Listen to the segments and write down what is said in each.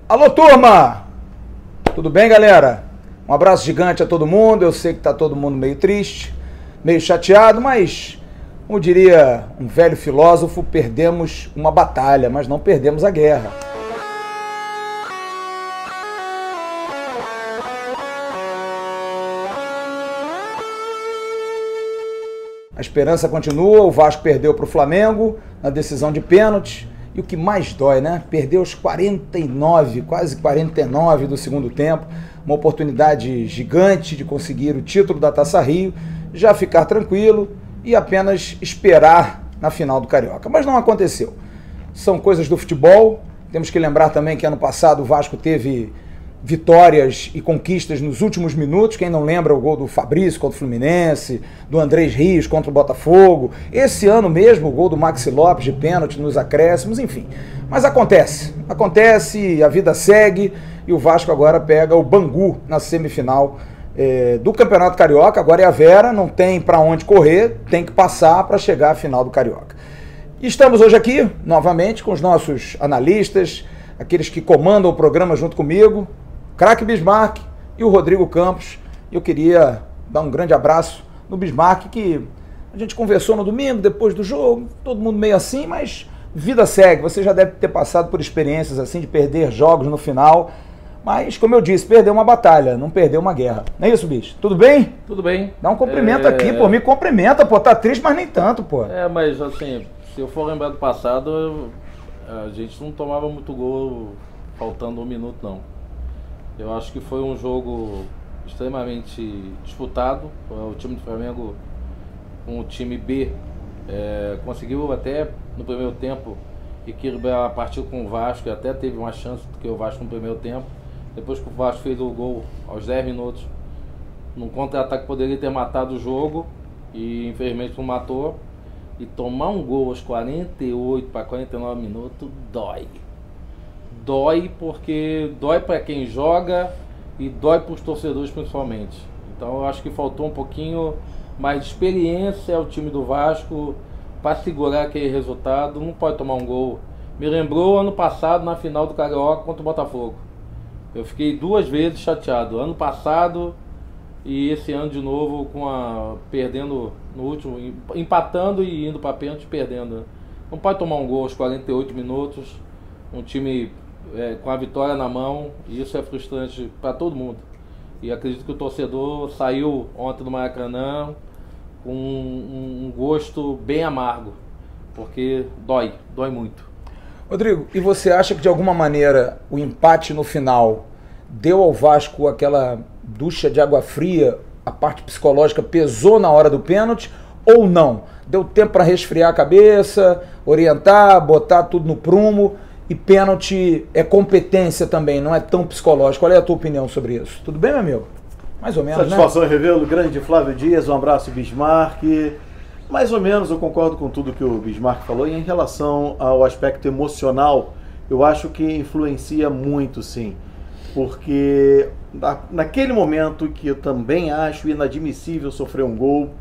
Alô, turma! Tudo bem, galera? Um abraço gigante a todo mundo. Eu sei que tá todo mundo meio triste, meio chateado, mas, como diria um velho filósofo, perdemos uma batalha, mas não perdemos a guerra. A esperança continua, o Vasco perdeu para o Flamengo na decisão de pênalti. E o que mais dói, né? Perdeu os 49, quase 49 do segundo tempo. Uma oportunidade gigante de conseguir o título da Taça Rio, já ficar tranquilo e apenas esperar na final do Carioca. Mas não aconteceu. São coisas do futebol. Temos que lembrar também que ano passado o Vasco teve vitórias e conquistas nos últimos minutos. Quem não lembra o gol do Fabrício contra o Fluminense, do Andrés Rios contra o Botafogo, esse ano mesmo o gol do Maxi Lopes de pênalti nos acréscimos, enfim. Mas acontece, a vida segue e o Vasco agora pega o Bangu na semifinal do Campeonato Carioca. Agora é a Vera, não tem para onde correr, tem que passar para chegar à final do Carioca. E estamos hoje aqui, novamente, com os nossos analistas, aqueles que comandam o programa junto comigo, Craque Bismarck e o Rodrigo Campos. Eu queria dar um grande abraço no Bismarck, que a gente conversou no domingo, depois do jogo, todo mundo meio assim, mas vida segue. Você já deve ter passado por experiências assim, de perder jogos no final, mas, como eu disse, perdeu uma batalha, não perdeu uma guerra. Não é isso, bicho? Tudo bem? Tudo bem. Dá um cumprimento aqui, pô, me cumprimenta, pô, tá triste, mas nem tanto, pô. Mas assim, se eu for lembrar do passado, a gente não tomava muito gol faltando um minuto, não. Eu acho que foi um jogo extremamente disputado. O time do Flamengo, com o time B, conseguiu até no primeiro tempo equilibrar a partida com o Vasco, e até teve uma chance do que o Vasco no primeiro tempo. Depois que o Vasco fez o gol aos 10 minutos, num contra-ataque poderia ter matado o jogo, e infelizmente não matou. E tomar um gol aos 48 para 49 minutos dói. Dói porque dói para quem joga e dói para os torcedores principalmente. Então eu acho que faltou um pouquinho mais de experiência ao time do Vasco para segurar aquele resultado. Não pode tomar um gol. Me lembrou ano passado na final do Carioca contra o Botafogo. Eu fiquei 2 vezes chateado. Ano passado e esse ano de novo perdendo no último, empatando e indo para pênalti perdendo. Não pode tomar um gol aos 48 minutos. Um time com a vitória na mão, e isso é frustrante para todo mundo. E acredito que o torcedor saiu ontem do Maracanã com um gosto bem amargo, porque dói muito. Rodrigo, e você acha que de alguma maneira o empate no final deu ao Vasco aquela ducha de água fria, a parte psicológica pesou na hora do pênalti, ou não? Deu tempo para resfriar a cabeça, orientar, botar tudo no prumo? E pênalti é competência também, não é tão psicológico. Qual é a tua opinião sobre isso? Tudo bem, meu amigo? Mais ou menos, satisfação, né? Revê-lo, grande Flávio Dias, um abraço, Bismarck. Mais ou menos eu concordo com tudo que o Bismarck falou. E em relação ao aspecto emocional, eu acho que influencia muito, sim. Porque naquele momento que eu também acho inadmissível sofrer um gol,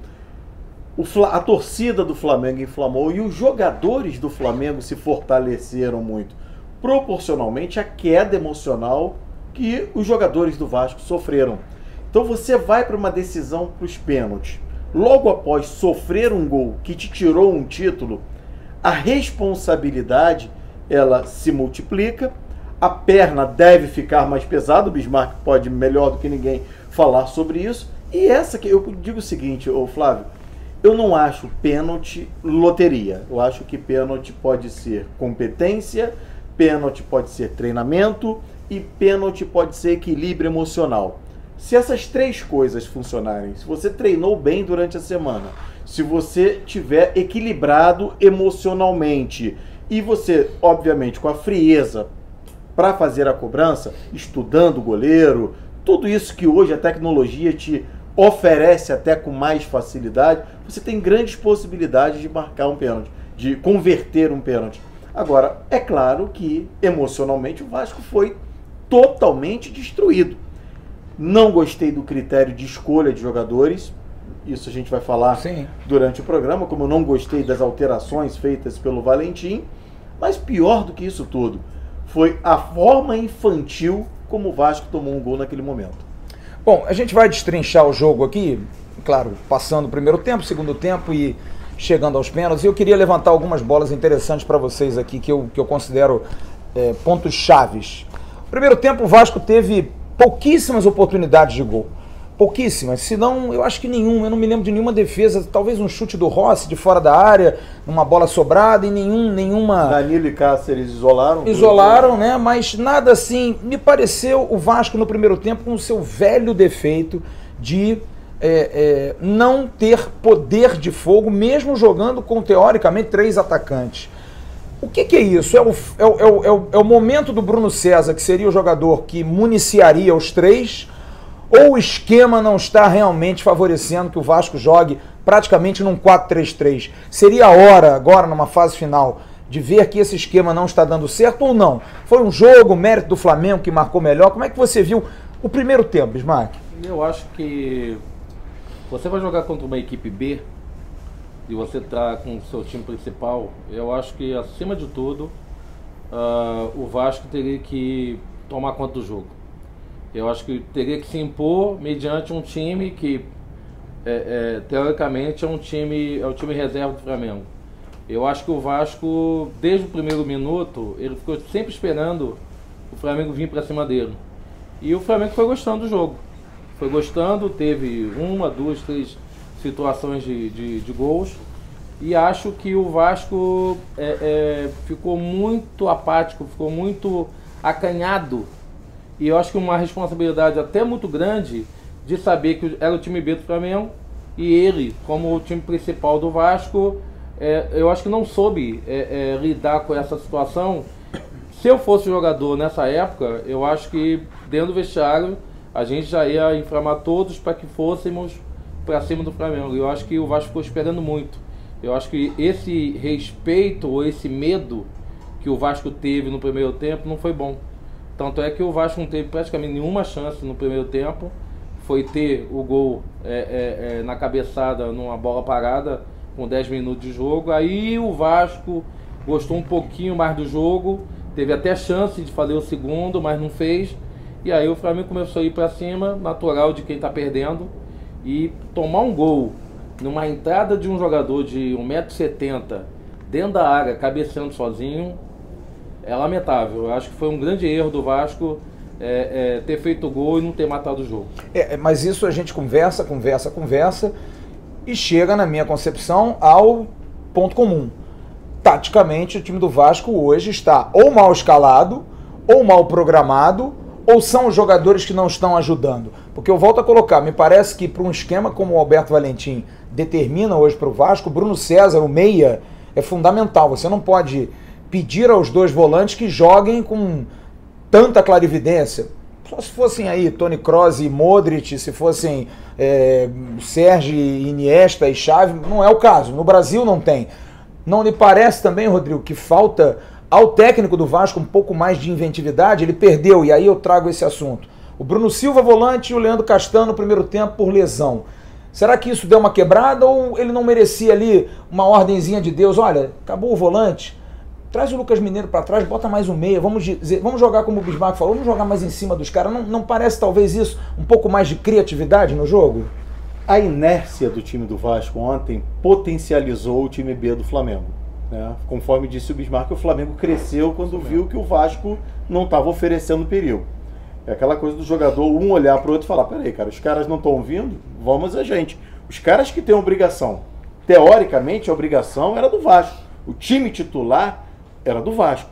a torcida do Flamengo inflamou e os jogadores do Flamengo se fortaleceram muito, proporcionalmente à queda emocional que os jogadores do Vasco sofreram. Então você vai para uma decisão para os pênaltis, logo após sofrer um gol que te tirou um título, a responsabilidade ela se multiplica, a perna deve ficar mais pesada, o Bismarck pode melhor do que ninguém falar sobre isso, e essa que eu digo o seguinte, ô Flávio, eu não acho pênalti loteria. Eu acho que pênalti pode ser competência, pênalti pode ser treinamento e pênalti pode ser equilíbrio emocional. Se essas 3 coisas funcionarem, se você treinou bem durante a semana, se você tiver equilibrado emocionalmente e você, obviamente, com a frieza para fazer a cobrança, estudando o goleiro, tudo isso que hoje a tecnologia te oferece até com mais facilidade, você tem grandes possibilidades de marcar um pênalti, de converter um pênalti. Agora, é claro que emocionalmente o Vasco foi totalmente destruído. Não gostei do critério de escolha de jogadores, isso a gente vai falar durante o programa, como eu não gostei das alterações feitas pelo Valentim, mas pior do que isso tudo, foi a forma infantil como o Vasco tomou um gol naquele momento. Bom, a gente vai destrinchar o jogo aqui, claro, passando o primeiro tempo, segundo tempo e chegando aos pênaltis. E eu queria levantar algumas bolas interessantes para vocês aqui, que eu considero pontos chaves. No primeiro tempo, o Vasco teve pouquíssimas oportunidades de gol. Pouquíssimas, se não, eu acho que nenhuma, eu não me lembro de nenhuma defesa, talvez um chute do Rossi de fora da área, uma bola sobrada e nenhuma... Danilo e Cáceres isolaram? Isolaram, né, mas nada assim, me pareceu o Vasco no primeiro tempo com o seu velho defeito de não ter poder de fogo, mesmo jogando com, teoricamente, 3 atacantes. O que é isso? É o momento do Bruno César, que seria o jogador que municiaria os 3, ou o esquema não está realmente favorecendo que o Vasco jogue praticamente num 4-3-3? Seria a hora, agora numa fase final, de ver que esse esquema não está dando certo ou não? Foi um jogo, mérito do Flamengo que marcou melhor. Como é que você viu o primeiro tempo, Bismarck? Eu acho que você vai jogar contra uma equipe B e você está com o seu time principal, eu acho que, acima de tudo, o Vasco teria que tomar conta do jogo. Eu acho que teria que se impor mediante um time que, teoricamente, é o time reserva do Flamengo. Eu acho que o Vasco, desde o primeiro minuto, ele ficou sempre esperando o Flamengo vir para cima dele. E o Flamengo foi gostando do jogo. Foi gostando, teve 1, 2, 3 situações de gols. E acho que o Vasco ficou muito apático, ficou muito acanhado. E eu acho que uma responsabilidade até muito grande de saber que era o time B do Flamengo e ele, como o time principal do Vasco, eu acho que não soube lidar com essa situação. Se eu fosse jogador nessa época, eu acho que dentro do vestiário a gente já ia inflamar todos para que fôssemos para cima do Flamengo. Eu acho que o Vasco ficou esperando muito. Eu acho que esse respeito ou esse medo que o Vasco teve no primeiro tempo não foi bom. Tanto é que o Vasco não teve praticamente nenhuma chance no primeiro tempo. Foi ter o gol na cabeçada, numa bola parada, com 10 minutos de jogo. Aí o Vasco gostou um pouquinho mais do jogo. Teve até chance de fazer o segundo, mas não fez. E aí o Flamengo começou a ir para cima, natural de quem está perdendo. E tomar um gol numa entrada de um jogador de 1,70 m dentro da área, cabeceando sozinho, é lamentável. Eu acho que foi um grande erro do Vasco ter feito o gol e não ter matado o jogo. Mas isso a gente conversa e chega, na minha concepção, ao ponto comum. Taticamente, o time do Vasco hoje está ou mal escalado, ou mal programado, ou são os jogadores que não estão ajudando. Porque eu volto a colocar, me parece que para um esquema como o Alberto Valentim determina hoje para o Vasco, o Bruno César, o meia, é fundamental. Você não pode pedir aos 2 volantes que joguem com tanta clarividência. Só se fossem aí Toni Kroos e Modric, se fossem Sérgio, Iniesta e Xavi, não é o caso. No Brasil não tem. Não lhe parece também, Rodrigo, que falta ao técnico do Vasco um pouco mais de inventividade? Ele perdeu, e aí eu trago esse assunto. O Bruno Silva, volante, e o Leandro Castan no primeiro tempo por lesão. Será que isso deu uma quebrada ou ele não merecia ali uma ordenzinha de Deus? Olha, acabou o volante, traz o Lucas Mineiro para trás, bota mais um meia, vamos jogar como o Bismarck falou, vamos jogar mais em cima dos caras. Não parece talvez isso um pouco mais de criatividade no jogo? A inércia do time do Vasco ontem potencializou o time B do Flamengo. Né? Conforme disse o Bismarck, o Flamengo cresceu quando viu que o Vasco não estava oferecendo perigo. É aquela coisa do jogador, um olhar para o outro e falar, peraí, cara, os caras não estão vindo, vamos a gente. Os caras que têm obrigação, teoricamente a obrigação era do Vasco. O time titular era do Vasco.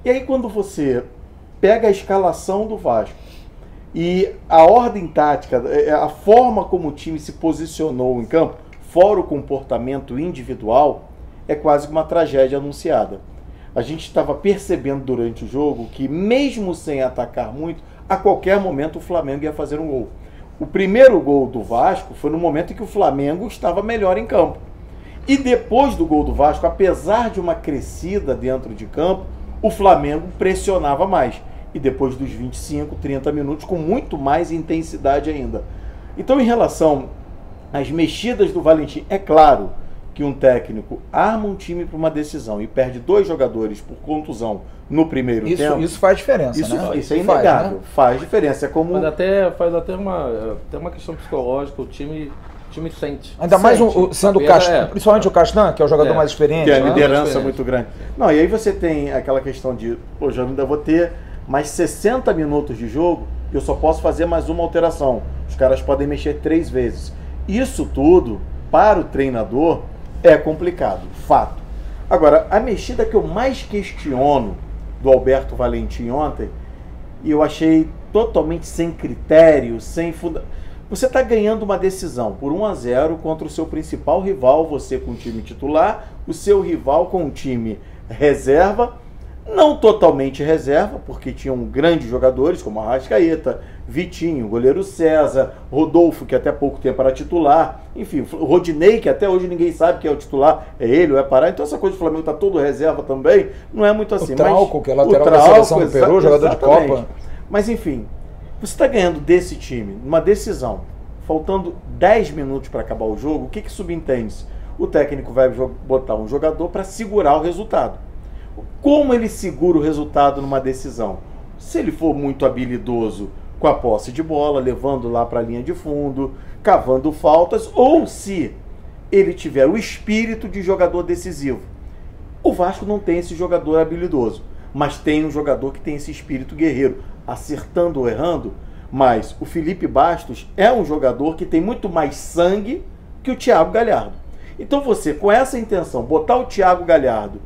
E aí quando você pega a escalação do Vasco e a ordem tática, a forma como o time se posicionou em campo, fora o comportamento individual, é quase uma tragédia anunciada. A gente estava percebendo durante o jogo que, mesmo sem atacar muito, a qualquer momento o Flamengo ia fazer um gol. O primeiro gol do Vasco foi no momento em que o Flamengo estava melhor em campo. E depois do gol do Vasco, apesar de uma crescida dentro de campo, o Flamengo pressionava mais. E depois dos 25, 30 minutos, com muito mais intensidade ainda. Então, em relação às mexidas do Valentim, é claro que um técnico arma um time para uma decisão e perde 2 jogadores por contusão no primeiro tempo... Isso faz diferença, né? Isso é inegável, faz diferença. É como... Faz até uma questão psicológica, o time sente. Ainda mais sendo o Castan, principalmente o Castan, que é o jogador mais experiente. Que é a liderança muito grande. Não, e aí você tem aquela questão de, já ainda vou ter mais 60 minutos de jogo, eu só posso fazer mais uma alteração. Os caras podem mexer 3 vezes. Isso tudo, para o treinador, é complicado, fato. Agora, a mexida que eu mais questiono do Alberto Valentim ontem, e eu achei totalmente sem critério, sem fundamento. Você está ganhando uma decisão por 1-0 contra o seu principal rival, você com o time titular, o seu rival com o time reserva, não totalmente reserva, porque tinham grandes jogadores como Arrascaeta, Vitinho, goleiro César, Rodolfo, que até pouco tempo era titular, enfim, Rodinei, que até hoje ninguém sabe que é o titular, é ele ou é Pará, então essa coisa do Flamengo está todo reserva também, não é muito assim. O Trauco, que é lateral da seleção do Peru, jogador de Copa. Mas enfim, você está ganhando desse time, numa decisão, faltando 10 minutos para acabar o jogo, o que subentende-se? O técnico vai botar um jogador para segurar o resultado. Como ele segura o resultado numa decisão? Se ele for muito habilidoso com a posse de bola, levando lá para a linha de fundo, cavando faltas, ou se ele tiver o espírito de jogador decisivo. O Vasco não tem esse jogador habilidoso, mas tem um jogador que tem esse espírito guerreiro, acertando ou errando, mas o Felipe Bastos é um jogador que tem muito mais sangue que o Thiago Galhardo. Então você, com essa intenção, botar o Thiago Galhardo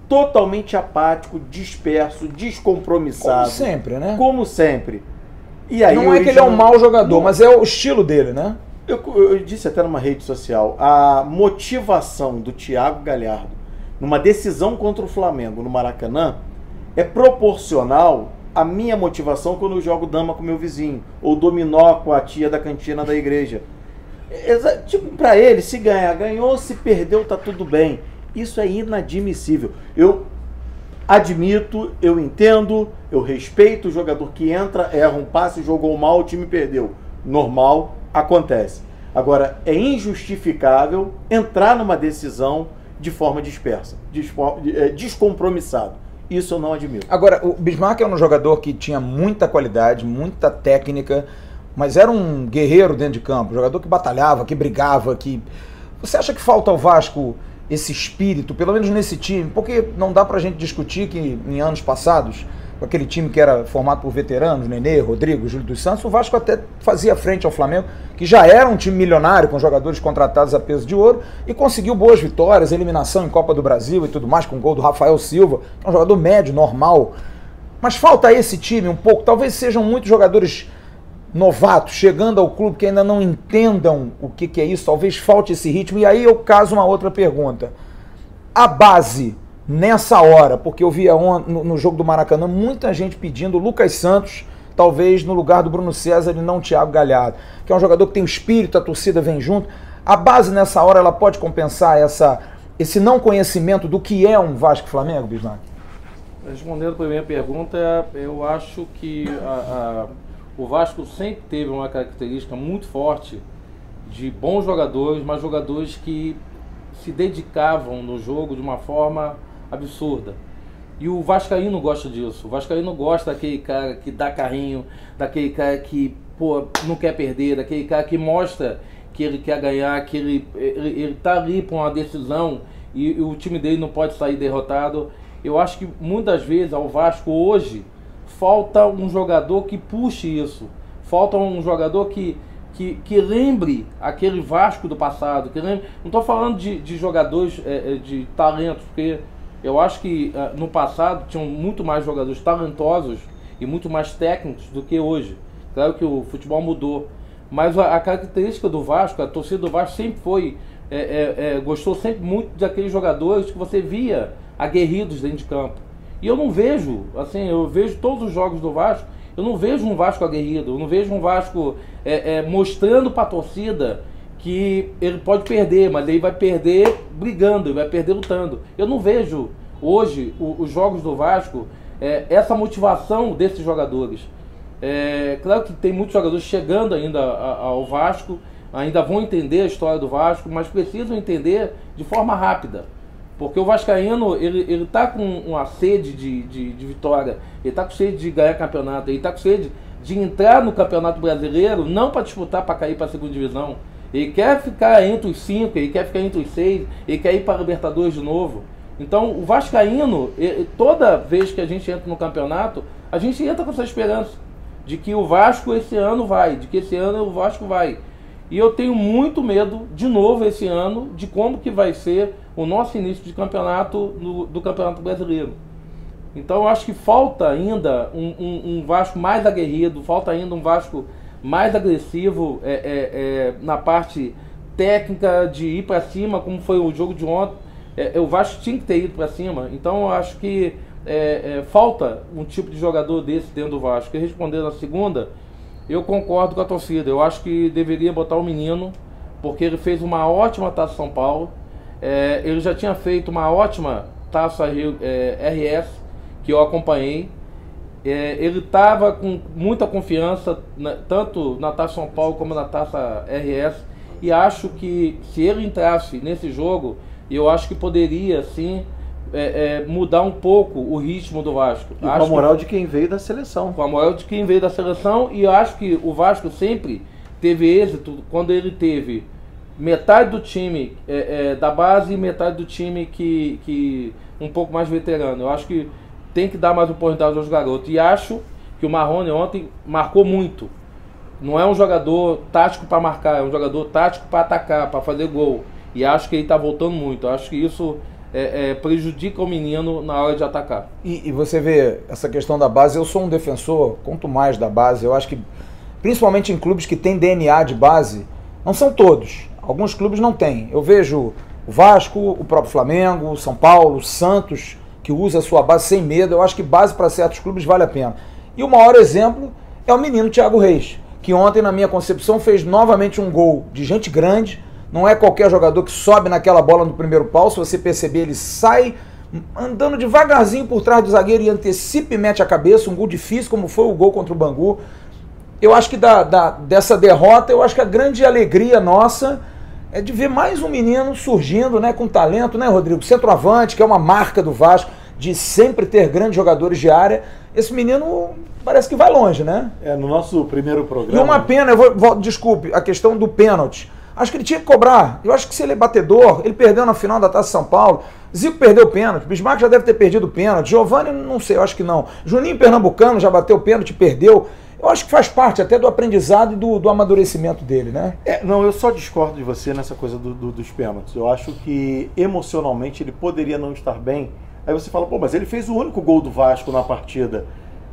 totalmente apático, disperso, descompromissado. Como sempre, né? Como sempre. E aí, não é que ele é um mau jogador, mas é o estilo dele, né? Eu disse até numa rede social, a motivação do Thiago Galhardo numa decisão contra o Flamengo no Maracanã é proporcional à minha motivação quando eu jogo dama com meu vizinho, ou dominó com a tia da cantina da igreja. Tipo, pra ele, se ganhar, ganhou, se perdeu, tá tudo bem. Isso é inadmissível. Eu admito, eu entendo, eu respeito o jogador que entra, erra um passe, jogou mal, o time perdeu. Normal, acontece. Agora, é injustificável entrar numa decisão de forma dispersa, descompromissado. Isso eu não admito. Agora, o Bismarck é um jogador que tinha muita qualidade, muita técnica, mas era um guerreiro dentro de campo, um jogador que batalhava, que brigava, que... Você acha que falta ao Vasco esse espírito, pelo menos nesse time? Porque não dá pra gente discutir que em anos passados, com aquele time que era formado por veteranos, Nenê, Rodrigo, Júlio dos Santos, o Vasco até fazia frente ao Flamengo, que já era um time milionário, com jogadores contratados a peso de ouro, e conseguiu boas vitórias, eliminação em Copa do Brasil e tudo mais, com o gol do Rafael Silva, que é um jogador médio, normal. Mas falta esse time um pouco, talvez sejam muitos jogadores novatos chegando ao clube que ainda não entendam o que é isso, talvez falte esse ritmo. E aí eu caso uma outra pergunta. A base, nessa hora, porque eu via no jogo do Maracanã muita gente pedindo Lucas Santos, talvez no lugar do Bruno César e não Thiago Galhardo, que é um jogador que tem o espírito, a torcida vem junto. A base nessa hora ela pode compensar esse não conhecimento do que é um Vasco Flamengo, Bismarck? Respondendo a primeira pergunta, eu acho que o Vasco sempre teve uma característica muito forte de bons jogadores, mas jogadores que se dedicavam no jogo de uma forma absurda. E o vascaíno gosta disso. O vascaíno gosta daquele cara que dá carrinho, daquele cara que não quer perder, daquele cara que mostra que ele quer ganhar, que ele tá ali para uma decisão e o time dele não pode sair derrotado. Eu acho que muitas vezes ao Vasco hoje falta um jogador que puxe isso. Falta um jogador que lembre aquele Vasco do passado. Não estou falando de jogadores de talentos, porque eu acho que no passado tinham muito mais jogadores talentosos e muito mais técnicos do que hoje. Claro que o futebol mudou. Mas a característica do Vasco, a torcida do Vasco sempre foi... gostou sempre muito daqueles jogadores que você via aguerridos dentro de campo. E eu não vejo, assim, eu vejo todos os jogos do Vasco, eu não vejo um Vasco aguerrido, eu não vejo um Vasco mostrando para a torcida que ele pode perder, mas ele vai perder brigando, ele vai perder lutando. Eu não vejo hoje os jogos do Vasco, essa motivação desses jogadores. Claro que tem muitos jogadores chegando ainda ao Vasco, ainda vão entender a história do Vasco, mas precisam entender de forma rápida. Porque o vascaíno, ele tá com uma sede de vitória, ele tá com sede de ganhar campeonato, ele tá com sede de entrar no Campeonato Brasileiro, não para disputar para cair para a segunda divisão. Ele quer ficar entre os 5, ele quer ficar entre os 6, ele quer ir para a Libertadores de novo. Então o vascaíno, toda vez que a gente entra no campeonato, a gente entra com essa esperança de que o Vasco esse ano vai, de que esse ano o Vasco vai. E eu tenho muito medo, de novo esse ano, de como que vai ser o nosso início de campeonato do Campeonato Brasileiro. Então eu acho que falta ainda um Vasco mais aguerrido, falta ainda um Vasco mais agressivo na parte técnica, de ir para cima, como foi o jogo de ontem. O Vasco tinha que ter ido para cima. Então eu acho que falta um tipo de jogador desse dentro do Vasco. E respondendo a segunda, eu concordo com a torcida. Eu acho que deveria botar o menino, porque ele fez uma ótima Taça São Paulo. Ele já tinha feito uma ótima Taça RS, que eu acompanhei. Ele estava com muita confiança, tanto na Taça São Paulo como na Taça RS. E acho que se ele entrasse nesse jogo, eu acho que poderia sim mudar um pouco o ritmo do Vasco. E com a moral de quem veio da seleção. Com a moral de quem veio da seleção. E eu acho que o Vasco sempre teve êxito quando ele teve metade do time da base e metade do time que um pouco mais veterano. Eu acho que tem que dar mais oportunidade aos garotos. E acho que o Marrone ontem marcou muito. Não é um jogador tático para marcar, é um jogador tático para atacar, para fazer gol. E acho que ele está voltando muito. Acho que isso prejudica o menino na hora de atacar. E você vê essa questão da base, eu sou um defensor, quanto mais da base, eu acho que, principalmente em clubes que têm DNA de base, não são todos, alguns clubes não têm. Eu vejo o Vasco, o próprio Flamengo, o São Paulo, o Santos, que usa a sua base sem medo. Eu acho que base para certos clubes vale a pena. E o maior exemplo é o menino Thiago Reis, que ontem, na minha concepção, fez novamente um gol de gente grande. Não é qualquer jogador que sobe naquela bola no primeiro pau. Se você perceber, ele sai andando devagarzinho por trás do zagueiro e antecipa e mete a cabeça. Um gol difícil, como foi o gol contra o Bangu. Eu acho que dessa derrota, eu acho que a grande alegria nossa é de ver mais um menino surgindo, né, com talento, né, Rodrigo? Centroavante, que é uma marca do Vasco, de sempre ter grandes jogadores de área. Esse menino parece que vai longe, né? No nosso primeiro programa... E uma pena, desculpe, a questão do pênalti. Acho que ele tinha que cobrar. Eu acho que se ele é batedor, ele perdeu na final da Taça São Paulo. Zico perdeu o pênalti. Bismarck já deve ter perdido o pênalti. Giovani, não sei, eu acho que não. Juninho Pernambucano já bateu o pênalti, perdeu. Eu acho que faz parte até do aprendizado e do amadurecimento dele, né? Não, eu só discordo de você nessa coisa dos pênaltis. Eu acho que emocionalmente ele poderia não estar bem. Aí você fala, pô, mas ele fez o único gol do Vasco na partida.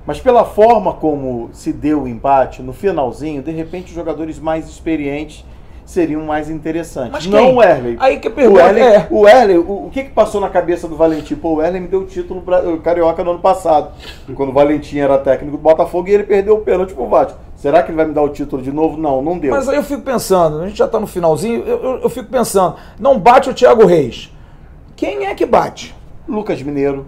Mas pela forma como se deu o empate, no finalzinho, de repente os jogadores mais experientes seriam mais interessantes. Mas não o Erley. Aí que pergunta o Erley, o que passou na cabeça do Valentim? Pô, o Erley me deu o título carioca no ano passado, quando o Valentim era técnico do Botafogo e ele perdeu o pênalti pro Vasco. Será que ele vai me dar o título de novo? Não, não deu. Mas aí eu fico pensando, a gente já tá no finalzinho, eu fico pensando, não bate o Thiago Reis. Quem é que bate? Lucas Mineiro.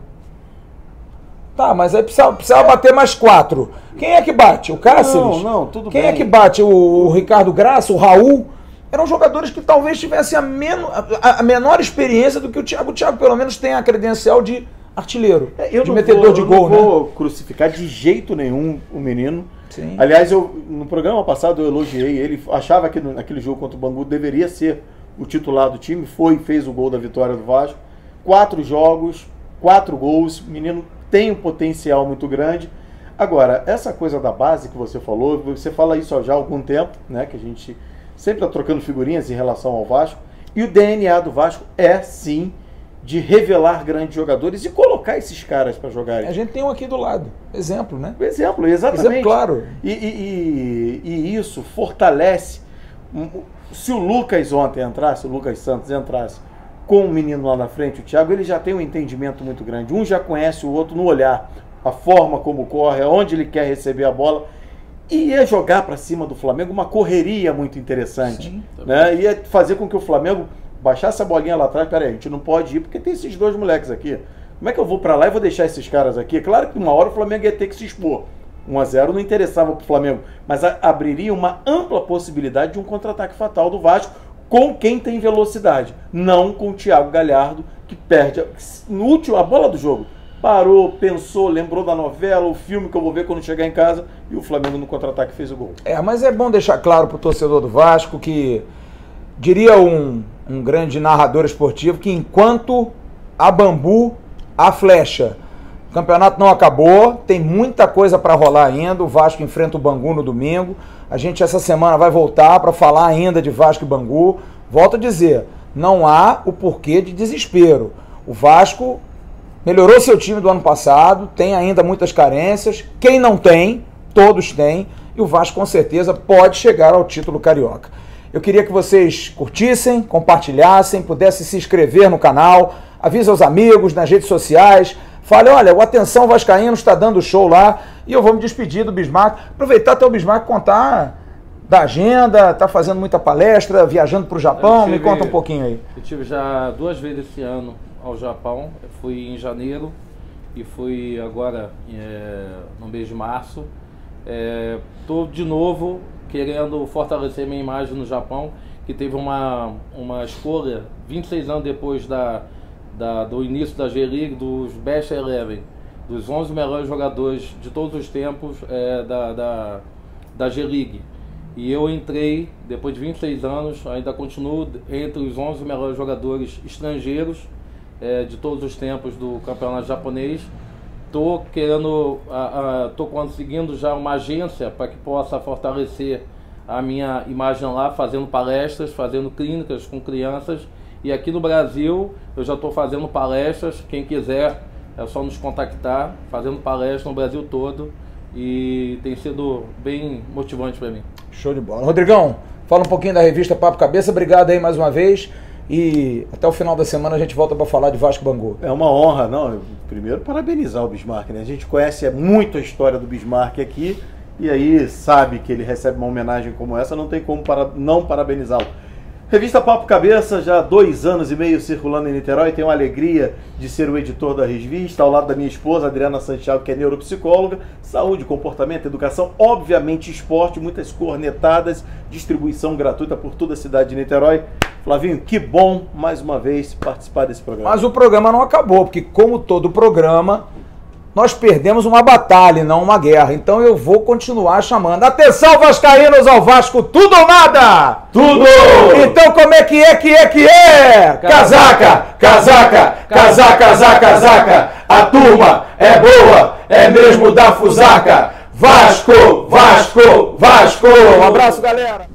Tá, mas aí precisava bater mais 4. Quem é que bate? O Cáceres? Não, tudo Quem bem. é que bate? O Ricardo Graça, o Raul? Eram jogadores que talvez tivessem a menor experiência do que o Thiago. O Thiago, pelo menos, tem a credencial de artilheiro, de metedor de gol, né? Eu não vou crucificar de jeito nenhum o menino. Sim. Aliás, no programa passado eu elogiei ele, achava que naquele jogo contra o Bangu deveria ser o titular do time, fez o gol da vitória do Vasco. 4 jogos, 4 gols, o menino tem um potencial muito grande. Agora, essa coisa da base que você falou, você fala isso já há algum tempo, né, que a gente sempre está trocando figurinhas em relação ao Vasco, e o DNA do Vasco é, sim, de revelar grandes jogadores e colocar esses caras para jogarem. A gente tem um aqui do lado, exemplo, né? Exemplo, exatamente. Exemplo, claro. E isso fortalece. Se o Lucas ontem entrasse, o Lucas Santos entrasse com o menino lá na frente, o Thiago, ele já tem um entendimento muito grande. Um já conhece o outro no olhar, a forma como corre, onde ele quer receber a bola. E ia jogar para cima do Flamengo uma correria muito interessante. Sim, né? Ia fazer com que o Flamengo baixasse a bolinha lá atrás. Peraí, a gente não pode ir porque tem esses 2 moleques aqui. Como é que eu vou para lá e vou deixar esses caras aqui? Claro que uma hora o Flamengo ia ter que se expor. 1 a 0 não interessava para o Flamengo, mas abriria uma ampla possibilidade de um contra-ataque fatal do Vasco com quem tem velocidade, não com o Thiago Galhardo, que perde no último, a bola do jogo. Parou, pensou, lembrou da novela, o filme que eu vou ver quando chegar em casa, e o Flamengo no contra-ataque fez o gol. Mas é bom deixar claro para o torcedor do Vasco que, diria um grande narrador esportivo, que enquanto há bambu, há flecha. O campeonato não acabou, tem muita coisa para rolar ainda. O Vasco enfrenta o Bangu no domingo. A gente essa semana vai voltar para falar ainda de Vasco e Bangu. Volto a dizer, não há o porquê de desespero. O Vasco melhorou seu time do ano passado, tem ainda muitas carências. Quem não tem, todos têm. E o Vasco com certeza pode chegar ao título carioca. Eu queria que vocês curtissem, compartilhassem, pudessem se inscrever no canal, avise aos amigos nas redes sociais. Fale, olha, o Atenção Vascaíno está dando show lá e eu vou me despedir do Bismarck. Aproveitar até o Bismarck contar da agenda, está fazendo muita palestra, viajando para o Japão. Me conta um pouquinho aí. Eu tive já 2 vezes esse ano ao Japão. Eu fui em janeiro e fui agora no mês de março. Estou de novo querendo fortalecer minha imagem no Japão, que teve uma escolha 26 anos depois do início da G-League, dos Best 11, dos 11 melhores jogadores de todos os tempos da G-League. E eu entrei, depois de 26 anos, ainda continuo entre os 11 melhores jogadores estrangeiros de todos os tempos do campeonato japonês. Estou conseguindo já uma agência para que possa fortalecer a minha imagem lá, fazendo palestras, fazendo clínicas com crianças. E aqui no Brasil, eu já estou fazendo palestras, quem quiser é só nos contactar, fazendo palestra no Brasil todo, e tem sido bem motivante para mim. Show de bola. Rodrigão, fala um pouquinho da revista Papo Cabeça, obrigado aí mais uma vez, e até o final da semana a gente volta para falar de Vasco Bangu. É uma honra, não, primeiro parabenizar o Bismarck, né? A gente conhece muito a história do Bismarck aqui, e aí sabe que ele recebe uma homenagem como essa, não tem como não parabenizá-lo. Revista Papo Cabeça, já há 2 anos e meio circulando em Niterói, tenho a alegria de ser o editor da revista, ao lado da minha esposa, Adriana Santiago, que é neuropsicóloga, saúde, comportamento, educação, obviamente esporte, muitas cornetadas, distribuição gratuita por toda a cidade de Niterói. Flavinho, que bom, mais uma vez, participar desse programa. Mas o programa não acabou, porque como todo programa, nós perdemos uma batalha e não uma guerra. Então eu vou continuar chamando. Atenção, vascaínos, ao Vasco, tudo ou nada? Tudo! Então como é que é? Casaca, casaca, casaca, casaca, casaca. A turma é boa, é mesmo da fusaca. Vasco, Vasco, Vasco. Um abraço, galera.